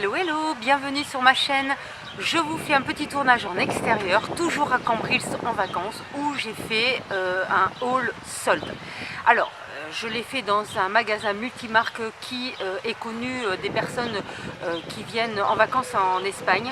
Hello hello, bienvenue sur ma chaîne. Je vous fais un petit tournage en extérieur, toujours à Cambrils en vacances, où j'ai fait un haul solde. Alors, je l'ai fait dans un magasin multimarque qui est connu des personnes qui viennent en vacances en Espagne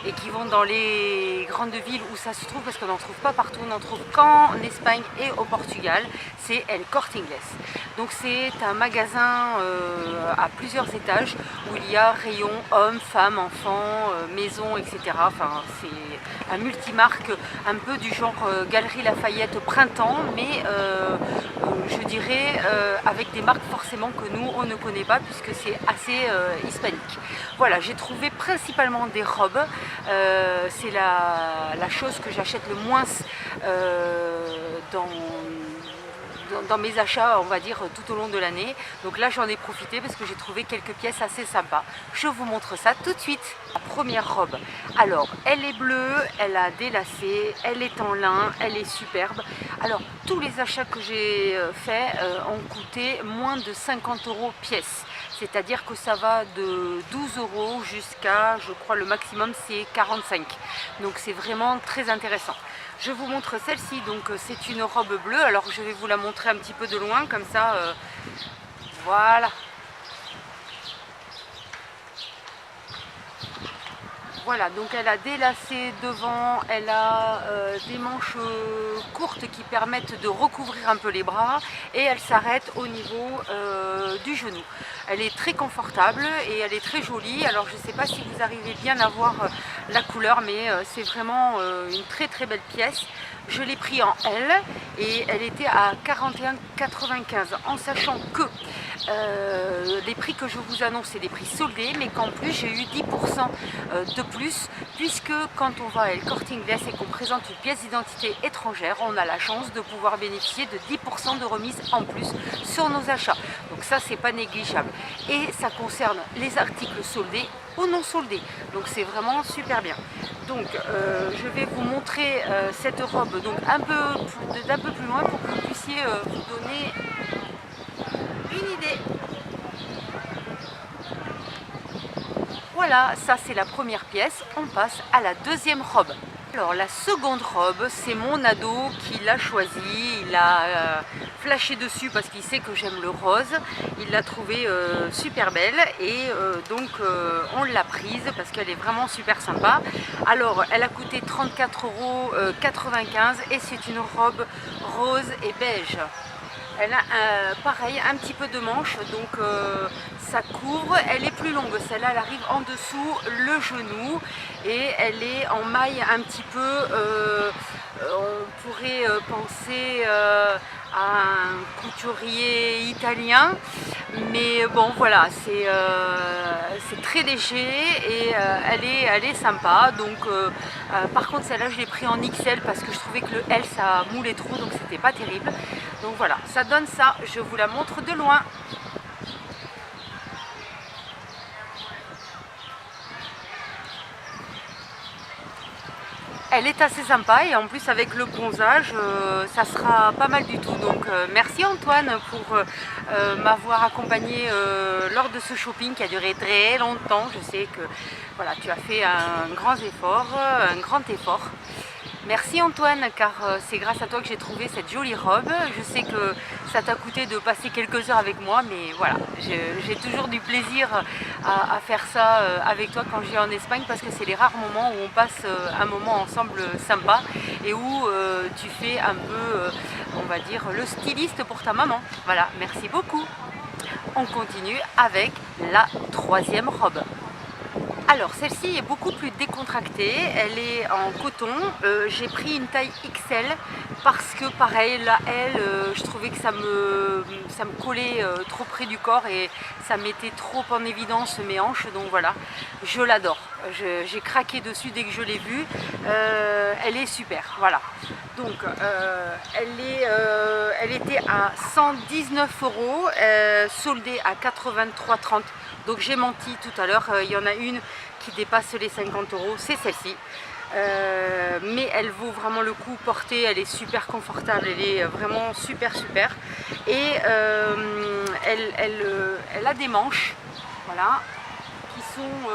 et qui vont dans les grandes villes où ça se trouve, parce qu'on n'en trouve pas partout, on n'en trouve qu'en Espagne et au Portugal. C'est El Corte Inglés. Donc c'est un magasin à plusieurs étages où il y a rayons hommes, femmes, enfants, maisons, etc. Enfin, c'est un multimarque un peu du genre Galerie Lafayette printemps, mais je dirais avec des marques forcément que nous on ne connaît pas, puisque c'est assez hispanique. Voilà, j'ai trouvé principalement des robes. C'est la chose que j'achète le moins dans mes achats, on va dire, tout au long de l'année. Donc là, j'en ai profité parce que j'ai trouvé quelques pièces assez sympas. Je vous montre ça tout de suite. La première robe, alors elle est bleue, elle a des lacets, elle est en lin, elle est superbe. Alors tous les achats que j'ai faits ont coûté moins de 50 € pièce. C'est-à-dire que ça va de 12 € jusqu'à, je crois, le maximum c'est 45. Donc c'est vraiment très intéressant. Je vous montre celle-ci, donc c'est une robe bleue. Alors je vais vous la montrer un petit peu de loin, comme ça, voilà. Voilà, donc elle a des lacets devant, elle a des manches courtes qui permettent de recouvrir un peu les bras, et elle s'arrête au niveau du genou. Elle est très confortable et elle est très jolie. Alors je ne sais pas si vous arrivez bien à voir la couleur, mais c'est vraiment une très belle pièce. Je l'ai pris en L et elle était à 41,95 €, en sachant que les prix que je vous annonce, c'est des prix soldés, mais qu'en plus j'ai eu 10% de plus, puisque quand on va à El Corte Inglés et qu'on présente une pièce d'identité étrangère, on a la chance de pouvoir bénéficier de 10% de remise en plus sur nos achats. Donc ça, c'est pas négligeable. Et ça concerne les articles soldés ou non soldés. Donc c'est vraiment super bien. Donc je vais vous montrer cette robe donc d'un peu plus loin pour que vous puissiez vous donner une idée. Voilà, ça c'est la première pièce. On passe à la deuxième robe. Alors la seconde robe, c'est mon ado qui l'a choisie. Il a flashé dessus parce qu'il sait que j'aime le rose. Il l'a trouvée super belle et donc on l'a prise parce qu'elle est vraiment super sympa. Alors elle a coûté 34,95 € et c'est une robe rose et beige. Elle a pareil un petit peu de manche, donc ça couvre. Elle est plus longue, celle-là elle arrive en dessous le genou et elle est en maille un petit peu, on pourrait penser à un couturier italien, mais bon voilà, c'est très léger et elle est sympa. Donc par contre celle-là je l'ai pris en XL parce que je trouvais que le L ça moulait trop, donc c'était pas terrible. Donc voilà, ça donne ça, je vous la montre de loin. Elle est assez sympa et en plus avec le bronzage, ça sera pas mal du tout. Donc merci Antoine pour m'avoir accompagné lors de ce shopping qui a duré très longtemps. Je sais que voilà, tu as fait un grand effort. Merci Antoine, car c'est grâce à toi que j'ai trouvé cette jolie robe. Je sais que ça t'a coûté de passer quelques heures avec moi, mais voilà, j'ai toujours du plaisir à faire ça avec toi quand je viens en Espagne, parce que c'est les rares moments où on passe un moment ensemble sympa et où tu fais un peu, on va dire, le styliste pour ta maman. Voilà, merci beaucoup. On continue avec la troisième robe. Alors celle-ci est beaucoup plus décontractée, elle est en coton, j'ai pris une taille XL parce que pareil, la L, je trouvais que ça me collait trop près du corps et ça mettait trop en évidence mes hanches, donc voilà, je l'adore, j'ai craqué dessus dès que je l'ai vue, elle est super, voilà. Donc elle était à 119 €, soldée à 83,30 €. Donc j'ai menti tout à l'heure, il y en a une qui dépasse les 50 €, c'est celle-ci. Mais elle vaut vraiment le coup portée, elle est super confortable, elle est vraiment super. Et elle a des manches, voilà, qui sont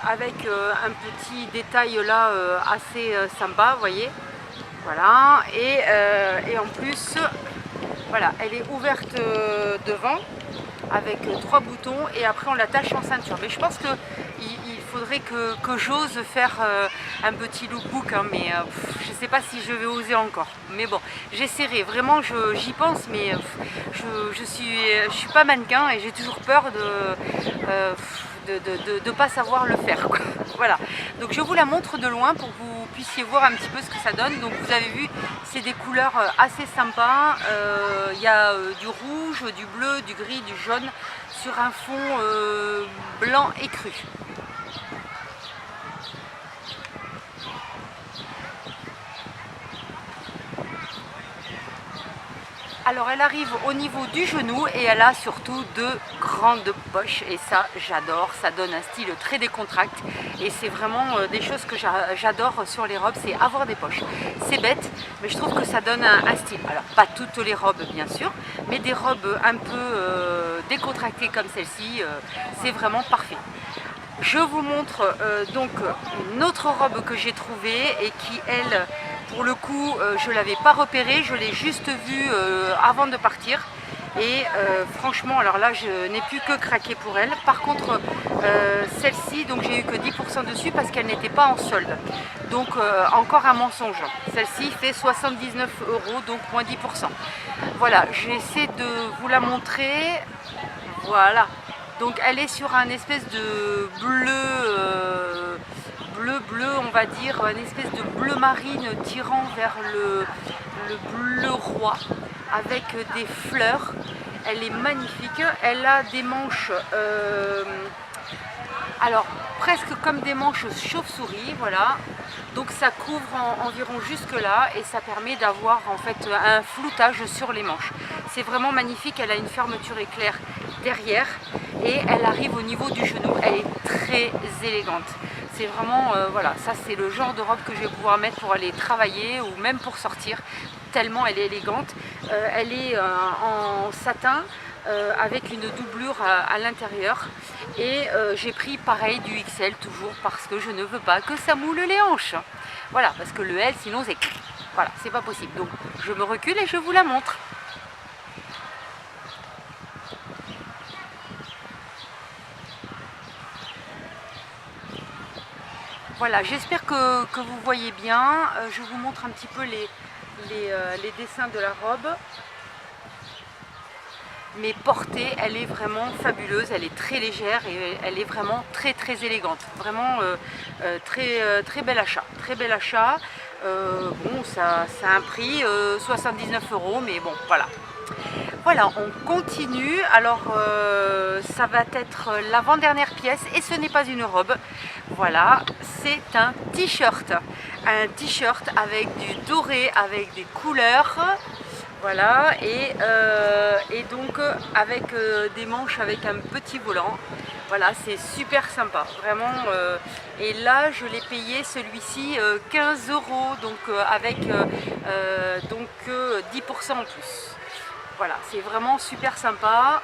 avec un petit détail là assez sympa, vous voyez. Voilà, et en plus, voilà, elle est ouverte devant avec 3 boutons et après on l'attache en ceinture. Mais je pense qu'il faudrait que j'ose faire un petit lookbook, hein, mais je ne sais pas si je vais oser encore. Mais bon, j'essaierai, vraiment j'y pense, mais je suis pas mannequin et j'ai toujours peur de pas savoir le faire, quoi. Voilà, donc je vous la montre de loin pour que vous puissiez voir un petit peu ce que ça donne. Donc vous avez vu, c'est des couleurs assez sympas. Il y a du rouge, du bleu, du gris, du jaune sur un fond blanc écru. Alors elle arrive au niveau du genou et elle a surtout de grandes poches et ça j'adore, ça donne un style très décontracté et c'est vraiment des choses que j'adore sur les robes, c'est avoir des poches. C'est bête mais je trouve que ça donne un style. Alors pas toutes les robes bien sûr, mais des robes un peu décontractées comme celle-ci, c'est vraiment parfait. Je vous montre donc une autre robe que j'ai trouvée et qui elle, pour le coup, je ne l'avais pas repérée, je l'ai juste vue avant de partir. Et franchement, alors là, je n'ai plus que craqué pour elle. Par contre, celle-ci, donc j'ai eu que 10% dessus parce qu'elle n'était pas en solde. Donc encore un mensonge. Celle-ci fait 79 €, donc moins 10%. Voilà, j'essaie de vous la montrer. Voilà. Donc elle est sur un espèce de bleu, on va dire, une espèce de bleu marine tirant vers le bleu roi avec des fleurs. Elle est magnifique, elle a des manches, alors presque comme des manches chauve-souris, voilà. Donc ça couvre environ jusque là et ça permet d'avoir en fait un floutage sur les manches. C'est vraiment magnifique, elle a une fermeture éclair derrière et elle arrive au niveau du genou, elle est très élégante. C'est vraiment, voilà, ça c'est le genre de robe que je vais pouvoir mettre pour aller travailler ou même pour sortir, tellement elle est élégante. Elle est en satin avec une doublure à l'intérieur et j'ai pris pareil du XL toujours parce que je ne veux pas que ça moule les hanches. Voilà, parce que le L sinon c'est, voilà, c'est pas possible. Donc je me recule et je vous la montre. Voilà, j'espère que vous voyez bien. Je vous montre un petit peu les dessins de la robe. Mais portée, elle est vraiment fabuleuse, elle est très légère et elle est vraiment très élégante. Vraiment très bel achat, très bel achat. Bon, ça a un prix, 79 €, mais bon, voilà. Voilà, on continue. Alors, ça va être l'avant-dernière pièce et ce n'est pas une robe. Voilà, c'est un t-shirt. Un t-shirt avec du doré, avec des couleurs. Voilà, et donc avec des manches avec un petit volant. Voilà, c'est super sympa, vraiment. Et là, je l'ai payé celui-ci 15 €, donc avec donc 10% en plus. Voilà, c'est vraiment super sympa.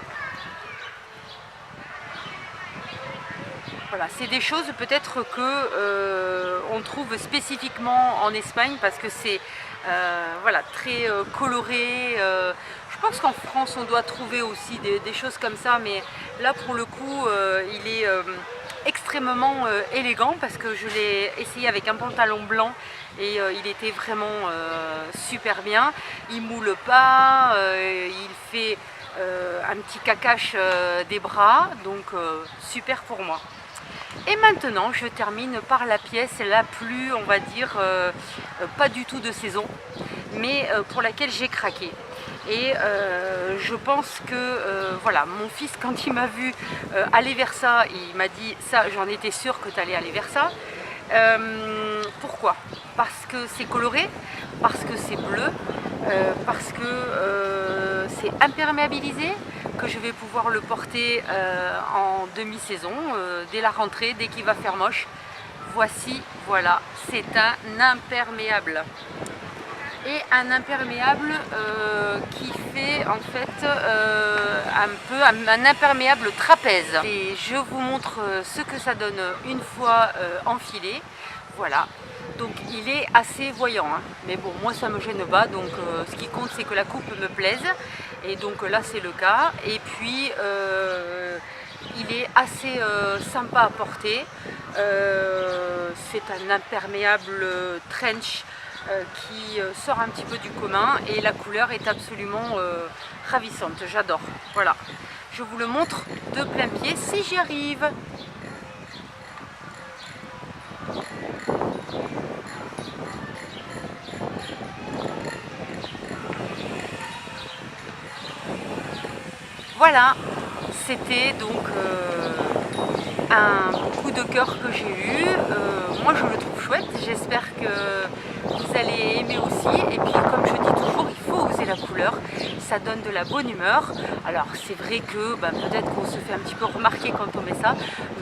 Voilà, c'est des choses peut-être que on trouve spécifiquement en Espagne parce que c'est voilà, très coloré. Je pense qu'en France on doit trouver aussi des choses comme ça, mais là pour le coup il est extrêmement élégant parce que je l'ai essayé avec un pantalon blanc et il était vraiment super bien. Il moule pas, il fait un petit cacache des bras, donc super pour moi. Et maintenant, je termine par la pièce la plus, on va dire, pas du tout de saison, mais pour laquelle j'ai craqué. Et je pense que, voilà, mon fils, quand il m'a vu aller vers ça, il m'a dit, ça, j'en étais sûre que tu allais aller vers ça. Pourquoi? Parce que c'est coloré, parce que c'est bleu, parce que c'est imperméabilisé, que je vais pouvoir le porter en demi-saison, dès la rentrée, dès qu'il va faire moche. Voici, voilà, c'est un imperméable. et un imperméable qui fait en fait un imperméable trapèze. Et je vous montre ce que ça donne une fois enfilé. Voilà, donc il est assez voyant, hein. Mais bon, moi ça me gêne pas, donc ce qui compte c'est que la coupe me plaise, et donc là c'est le cas. Et puis il est assez sympa à porter, c'est un imperméable trench qui sort un petit peu du commun, et la couleur est absolument ravissante, j'adore. Voilà, je vous le montre de plein pied si j'y arrive. Voilà, c'était donc un coup de cœur que j'ai eu. Moi je le trouve chouette, j'espère que vous allez aimer aussi. Et puis comme je dis toujours, il faut oser la couleur, ça donne de la bonne humeur. Alors c'est vrai que peut-être qu'on se fait un petit peu remarquer quand on met ça,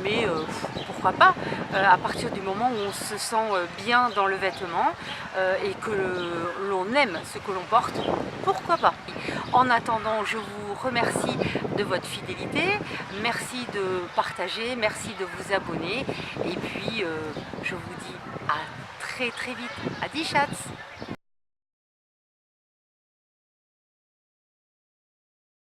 mais pourquoi pas, à partir du moment où on se sent bien dans le vêtement et que l'on aime ce que l'on porte, pourquoi pas. En attendant, je vous remercie de votre fidélité, merci de partager, merci de vous abonner, et puis je vous dis à très vite. Adi Schatz!